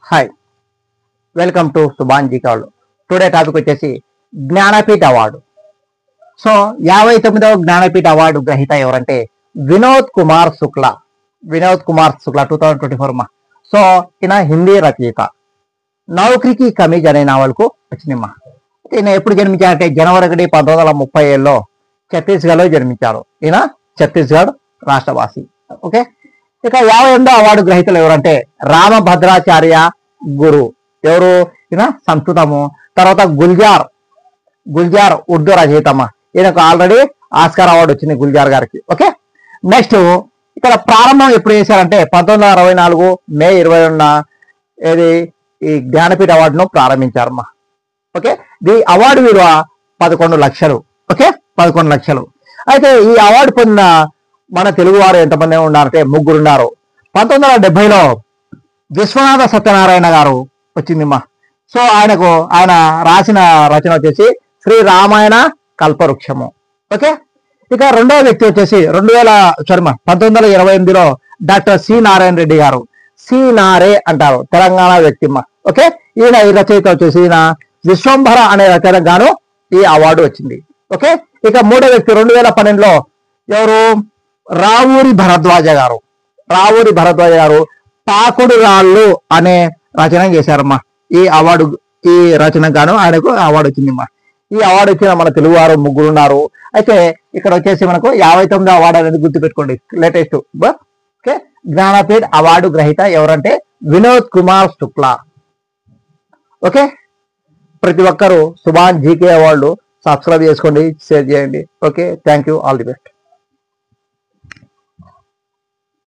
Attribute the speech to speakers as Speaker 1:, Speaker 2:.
Speaker 1: Hi, welcome to Subhan ji కాళ్ళు. Today topic వచ్చేసి Jnanpith award. So 59వ జ్ఞానపీఠ అవార్డు గ్రహీత ఎవరంటే వినోద్ కుమార్ శుక్లా. వినోద్ కుమార్ శుక్లా 2024 మా. సో ఈయన హిందీ రచయిత. నౌకరికి కమీజ్ అనే నావల్కు వచ్చిందమ్మా. ఈయన ఎప్పుడు జన్మించారంటే జనవరి 1, 1937లో ఛత్తీస్గఢ్లో జన్మించారు. ఈయన ఛత్తీస్గఢ్ రాష్ట్రవాసి. ఓకే, ఇక 58వ అవార్డు గ్రహీతలు ఎవరంటే రామభద్రాచార్య గురు. ఎవరు? ఈయన సంస్కృతము. తర్వాత గుల్జార్ ఉర్దూ రచయితమ్మ. ఈయనకు ఆల్రెడీ ఆస్కార్ అవార్డు వచ్చింది గుల్జార్ గారికి. ఓకే, నెక్స్ట్ ఇక్కడ ప్రారంభం ఎప్పుడు చేశారంటే 1964 మే 22న ఏది ఈ జ్ఞానపీఠ అవార్డును ప్రారంభించారమ్మా. ఓకే, ఈ అవార్డు విలువ 11 లక్షలు. ఓకే, 11 లక్షలు. అయితే ఈ అవార్డు పొందిన మన తెలుగు వారు ఎంతమంది ఉన్నారంటే 3 ఉన్నారు. 1970లో విశ్వనాథ సత్యనారాయణ గారు వచ్చిందిమ్మా. సో ఆయన రాసిన రచన వచ్చేసి శ్రీ రామాయణ కల్పవృక్షము. ఓకే, ఇక రెండవ వ్యక్తి వచ్చేసి 1928లో డాక్టర్ సి నారాయణ రెడ్డి గారు. సి నారే అంటారు, తెలంగాణ వ్యక్తిమ్మ. ఓకే, ఈయన ఈ రచయిత వచ్చేసి ఈయన విశ్వంభర అనే రచన గాను ఈ అవార్డు వచ్చింది. ఓకే, ఇక మూడో వ్యక్తి 2012లో ఎవరు? రావూరి భరద్వాజ గారు. పాకుడు రాళ్ళు అనే రచన చేశారమ్మా. ఈ రచన గాను ఆయనకు అవార్డు వచ్చిందమ్మా. ఈ అవార్డు వచ్చిన మన తెలుగు వారు 3 ఉన్నారు. అయితే ఇక్కడ వచ్చేసి మనకు 59వ అవార్డు అనేది గుర్తుపెట్టుకోండి, లేటెస్ట్. ఓకే, జ్ఞానపీఠ్ అవార్డు గ్రహీత ఎవరంటే వినోద్ కుమార్ శుక్లా. ఓకే, ప్రతి ఒక్కరూ సుభాన్ జీకే అవార్డు సబ్స్క్రైబ్ చేసుకోండి, షేర్ చేయండి. Okay, thank you, all the best.